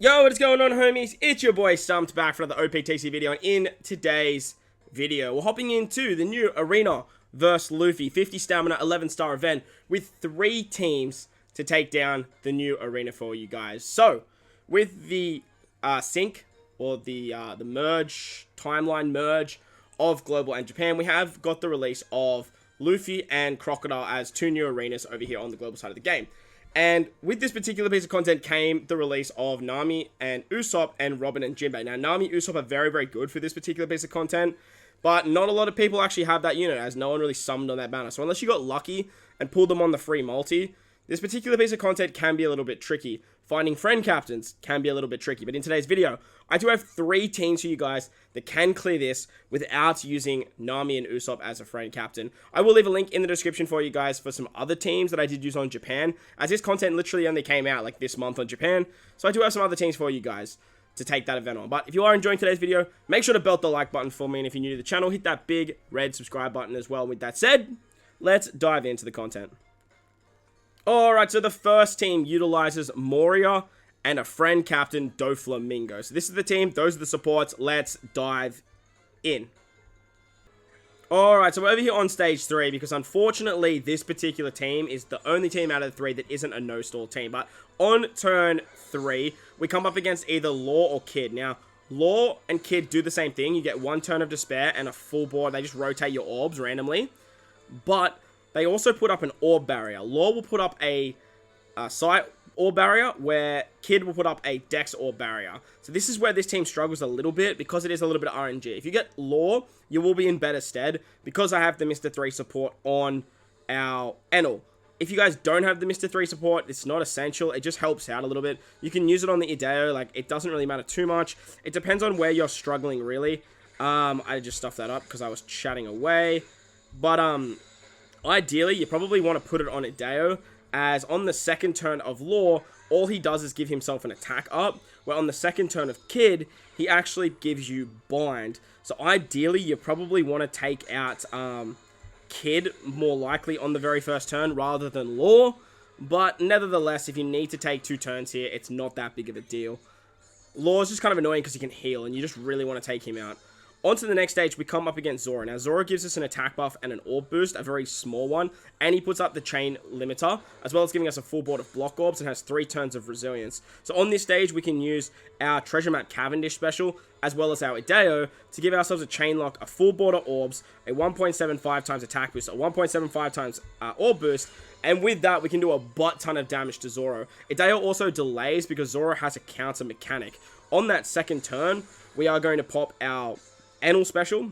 Yo, what is going on, homies? It's your boy StumpD back for another OPTC video, and in today's video, we're hopping into the new Arena vs Luffy 50 stamina 11-star event with 3 teams to take down the new arena for you guys. So, with the sync, or the merge, timeline merge of Global and Japan, we have got the release of Luffy and Crocodile as 2 new arenas over here on the global side of the game. And with this particular piece of content came the release of Nami and Ussop and Robin and Jinbei. Now, Nami and Ussop are very, very good for this particular piece of content, but not a lot of people actually have that unit, as no one really summoned on that banner. So unless you got lucky and pulled them on the free multi, this particular piece of content can be a little bit tricky. Finding friend captains can be a little bit tricky. But in today's video, I do have 3 teams for you guys that can clear this without using Nami and Ussop as a friend captain. I will leave a link in the description for you guys for some other teams that I did use on Japan, as this content literally only came out like this month on Japan. So I do have some other teams for you guys to take that event on. But if you are enjoying today's video, make sure to belt the like button for me. And if you're new to the channel, hit that big red subscribe button as well. With that said, let's dive into the content. Alright, so the first team utilizes Moria and a friend captain, Doflamingo. So this is the team, those are the supports. Let's dive in. Alright, so we're over here on stage 3, because unfortunately this particular team is the only team out of the 3 that isn't a no-stall team. But on turn 3, we come up against either Law or Kid. Now, Law and Kid do the same thing. You get 1 turn of despair and a full board. They just rotate your orbs randomly. But they also put up an orb barrier. Law will put up a sight orb barrier, where Kid will put up a dex orb barrier. So this is where this team struggles a little bit, because it is a little bit of RNG. If you get Law, you will be in better stead, because I have the Mr. 3 support on our Enel. If you guys don't have the Mr. 3 support, it's not essential. It just helps out a little bit. You can use it on the Ideo. Like, it doesn't really matter too much. It depends on where you're struggling, really. I just stuffed that up because I was chatting away. But, ideally, you probably want to put it on Ideo, as on the second turn of Law, all he does is give himself an attack up, where on the second turn of Kid, he actually gives you bind. So ideally, you probably want to take out Kid more likely on the very first turn rather than Law, but nevertheless, if you need to take 2 turns here, it's not that big of a deal. Law is just kind of annoying because he can heal, and you just really want to take him out. On to the next stage, we come up against Zoro. Now, Zoro gives us an attack buff and an orb boost, a very small one, and he puts up the chain limiter, as well as giving us a full board of block orbs, and has 3 turns of resilience. So on this stage, we can use our Treasure Map Cavendish special, as well as our Ideo, to give ourselves a chain lock, a full board of orbs, a 1.75 times attack boost, a 1.75 times orb boost, and with that, we can do a butt ton of damage to Zoro. Ideo also delays, because Zoro has a counter mechanic. On that second turn, we are going to pop our Enel special,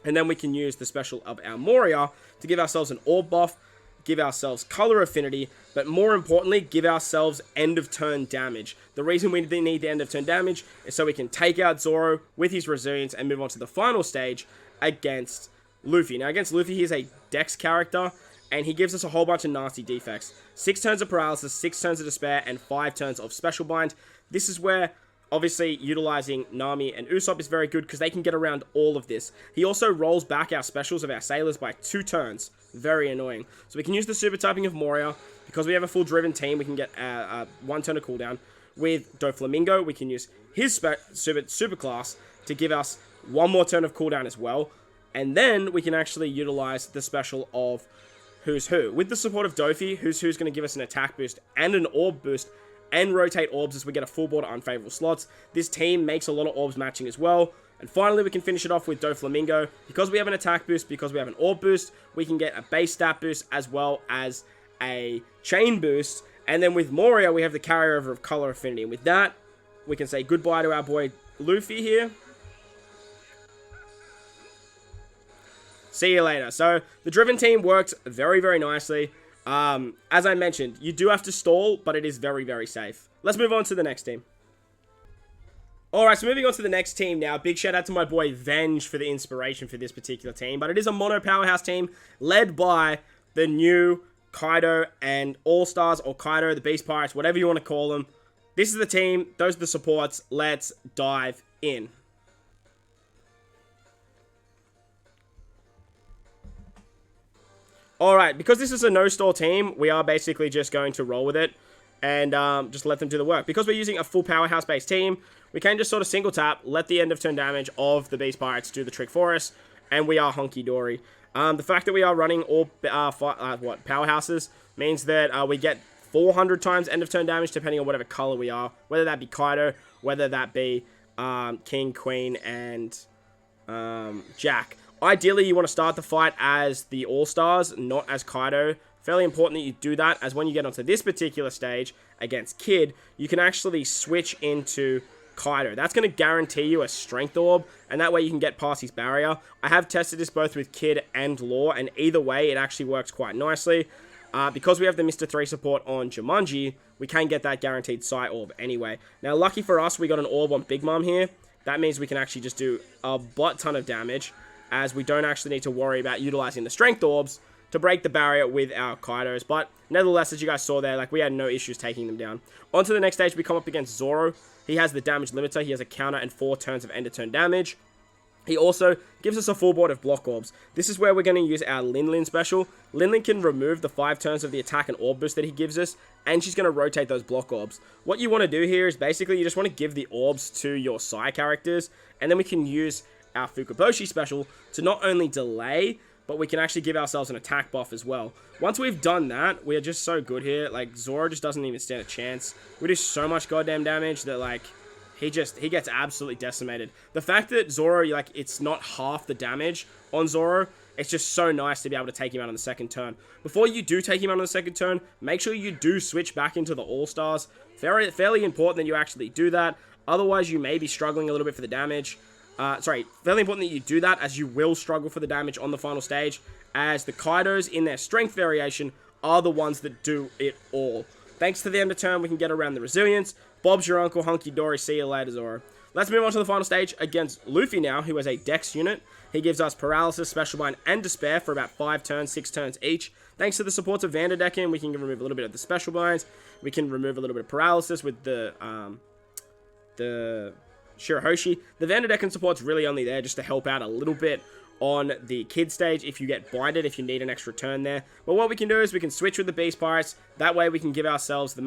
and then we can use the special of our Moria to give ourselves an orb buff, give ourselves color affinity, but more importantly, give ourselves end of turn damage. The reason we need the end of turn damage is so we can take out Zoro with his resilience and move on to the final stage against Luffy. Now, against Luffy, he's a Dex character, and he gives us a whole bunch of nasty defects. 6 turns of paralysis, 6 turns of despair, and 5 turns of special bind. This is where, obviously, utilizing Nami and Ussop is very good, because they can get around all of this. He also rolls back our specials of our sailors by 2 turns. Very annoying. So we can use the super typing of Moria. Because we have a full driven team, we can get 1 turn of cooldown. With Doflamingo, we can use his super class to give us 1 more turn of cooldown as well. And then we can actually utilize the special of Who's Who. With the support of Doffy, Who's Who's going to give us an attack boost and an orb boost, and rotate orbs as we get a full board of unfavorable slots. This team makes a lot of orbs matching as well. And finally, we can finish it off with Doflamingo. Because we have an attack boost, because we have an orb boost, we can get a base stat boost as well as a chain boost. And then with Moria, we have the carryover of color affinity. And with that, we can say goodbye to our boy Luffy here. See you later. So, the driven team worked very, very nicely. As I mentioned, you do have to stall, but it is very, very safe. Let's move on to the next team. Alright, so moving on to the next team now. Big shout out to my boy Venge for the inspiration for this particular team. But it is a mono powerhouse team led by the new Kaido and All-Stars, or Kaido, the Beast Pirates, whatever you want to call them. This is the team. Those are the supports. Let's dive in. Alright, because this is a no-stall team, we are basically just going to roll with it. and just let them do the work. Because we're using a full powerhouse-based team, we can just sort of single tap, let the end of turn damage of the Beast Pirates do the trick for us, and we are hunky-dory. The fact that we are running all powerhouses means that we get 400 times end of turn damage depending on whatever color we are, whether that be Kaido, whether that be King, Queen, and Jack. Ideally, you want to start the fight as the All-Stars, not as Kaido. Fairly important that you do that, as when you get onto this particular stage against Kid, you can actually switch into Kaido. That's going to guarantee you a Strength Orb, and that way you can get past his barrier. I have tested this both with Kid and Law, and either way, it actually works quite nicely. Because we have the Mr. 3 support on Jumanji, we can get that guaranteed Psy Orb anyway. Now, lucky for us, we got an Orb on Big Mom here. That means we can actually just do a butt ton of damage, as we don't actually need to worry about utilizing the Strength Orbs to break the barrier with our Kaidos. But nevertheless, as you guys saw there, like, we had no issues taking them down. On to the next stage, we come up against Zoro. He has the damage limiter. He has a counter and 4 turns of end of turn damage. He also gives us a full board of block orbs. This is where we're going to use our Lin special. Lin can remove the 5 turns of the attack and orb boost that he gives us, and she's going to rotate those block orbs. What you want to do here is basically you just want to give the orbs to your Psy characters, and then we can use our Fukaboshi special to not only delay, but we can actually give ourselves an attack buff as well. Once we've done that, we are just so good here. Like, Zoro just doesn't even stand a chance. We do so much goddamn damage that, like, he gets absolutely decimated. The fact that Zoro, like, it's not half the damage on Zoro, it's just so nice to be able to take him out on the second turn. Before you do take him out on the second turn, make sure you do switch back into the All-Stars. Fairly important that you actually do that. Otherwise, you may be struggling a little bit for the damage. Fairly important that you do that, as you will struggle for the damage on the final stage, as the Kaidos in their strength variation are the ones that do it all. Thanks to the end of turn, we can get around the resilience. Bob's your uncle, hunky dory, see you later, Zoro. Let's move on to the final stage against Luffy now, who has a Dex unit. He gives us Paralysis, Special Bind, and Despair for about 5 turns, 6 turns each. Thanks to the supports of Vanderdecken, we can remove a little bit of the Special Binds. We can remove a little bit of Paralysis with the Shirahoshi. The Vanderdecken support's really only there just to help out a little bit on the Kid stage if you get binded, if you need an extra turn there. But what we can do is we can switch with the Beast Pirates. That way we can give ourselves the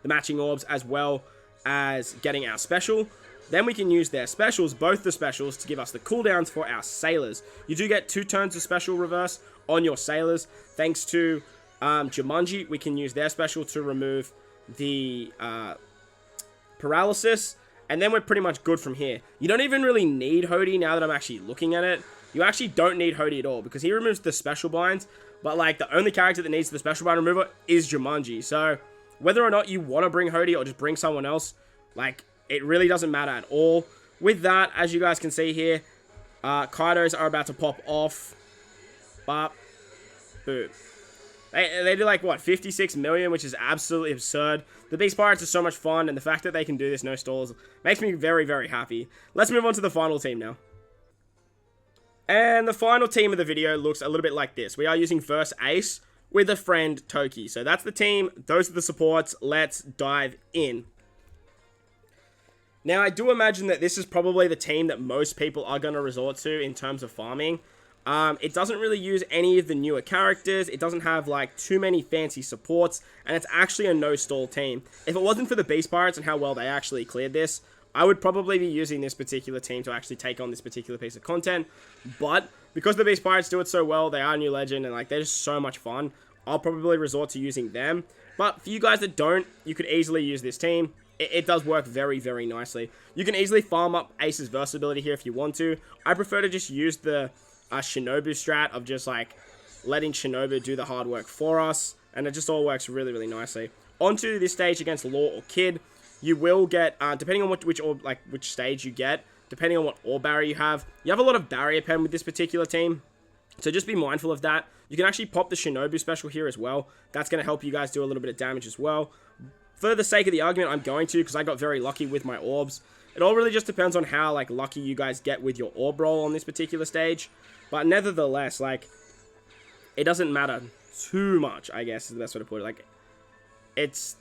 matching orbs, as well as getting our special. Then we can use their specials, both the specials, to give us the cooldowns for our sailors. You do get 2 turns of special reverse on your sailors. Thanks to Jumanji, we can use their special to remove the paralysis, and then we're pretty much good from here. You don't even really need HODY now that I'm actually looking at it. You actually don't need HODY at all, because he removes the special binds, but like the only character that needs the special bind remover is Jumanji. So whether or not you want to bring HODY or just bring someone else, like, it really doesn't matter at all. With that, as you guys can see here, Kaidos are about to pop off. Bop. Boom. They do like, what, 56 million, which is absolutely absurd. The Beast Pirates are so much fun, and the fact that they can do this no stalls makes me very, very happy. Let's move on to the final team now. And the final team of the video looks a little bit like this. We are using Verse Ace with a friend, Toki. So that's the team. Those are the supports. Let's dive in. Now, I do imagine that this is probably the team that most people are going to resort to in terms of farming. It doesn't really use any of the newer characters. It doesn't have, like, too many fancy supports, and it's actually a no-stall team. If it wasn't for the Beast Pirates and how well they actually cleared this, I would probably be using this particular team to actually take on this particular piece of content. But because the Beast Pirates do it so well, they are a new legend, and, like, they're just so much fun, I'll probably resort to using them. But for you guys that don't, you could easily use this team. It does work very, very nicely. You can easily farm up Ace's versatility here if you want to. I prefer to just use the Shinobu strat of just, like, letting Shinobu do the hard work for us, and it just all works really, really nicely. Onto this stage against Law or Kid, you will get, depending on which stage you get, depending on what orb barrier you have a lot of barrier pen with this particular team, so just be mindful of that. You can actually pop the Shinobu special here as well. That's going to help you guys do a little bit of damage as well. For the sake of the argument, I'm going to, because I got very lucky with my orbs. It all really just depends on how, like, lucky you guys get with your orb roll on this particular stage. But nevertheless, like, it doesn't matter too much, I guess, is the best way to put it. Like, it's,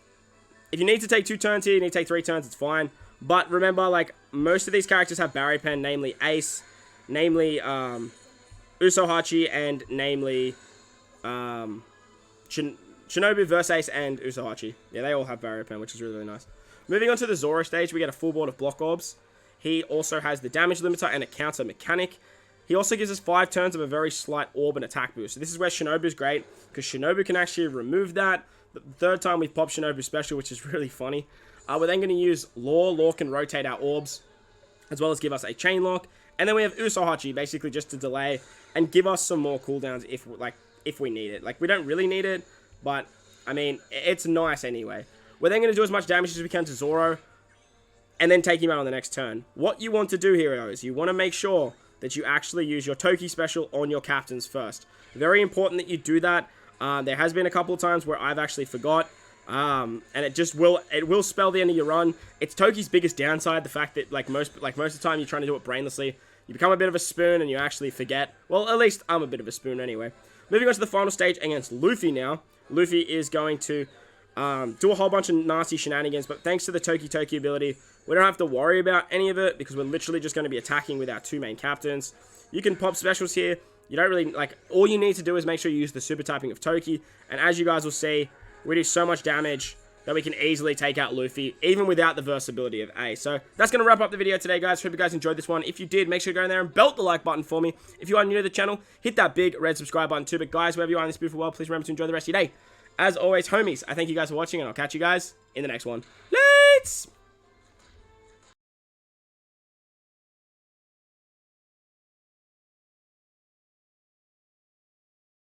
if you need to take 2 turns here, you need to take 3 turns, it's fine. But remember, like, most of these characters have barrier pen, namely Ace, namely, Usohachi, and namely, Shinobu Shinobu, Versace, and Usahachi. Yeah, they all have barrier pen, which is really, really nice. Moving on to the Zoro stage, we get a full board of block orbs. He also has the damage limiter and a counter mechanic. He also gives us 5 turns of a very slight orb and attack boost. So this is where Shinobu's great, because Shinobu can actually remove that. The third time we've popped Shinobu special, which is really funny. We're then going to use Law. Law can rotate our orbs, as well as give us a chain lock. And then we have Usahachi, basically just to delay and give us some more cooldowns if we need it. Like, we don't really need it, but, I mean, it's nice anyway. We're then going to do as much damage as we can to Zoro, and then take him out on the next turn. What you want to do here, though, is you want to make sure that you actually use your Toki special on your captains first. Very important that you do that. There has been a couple of times where I've actually forgot, and it will spell the end of your run. It's Toki's biggest downside, the fact that most of the time you're trying to do it brainlessly, you become a bit of a spoon and you actually forget. Well, at least I'm a bit of a spoon anyway. Moving on to the final stage against Luffy now. Luffy is going to do a whole bunch of nasty shenanigans, but thanks to the Toki ability, we don't have to worry about any of it because we're literally just going to be attacking with our 2 main captains. You can pop specials here. You don't really, all you need to do is make sure you use the super typing of Toki, and as you guys will see, we do so much damage that we can easily take out Luffy, even without the versatility of A. So, that's going to wrap up the video today, guys. Hope you guys enjoyed this one. If you did, make sure to go in there and belt the like button for me. If you are new to the channel, hit that big red subscribe button too. But guys, wherever you are in this beautiful world, please remember to enjoy the rest of your day. As always, homies, I thank you guys for watching, and I'll catch you guys in the next one. Let's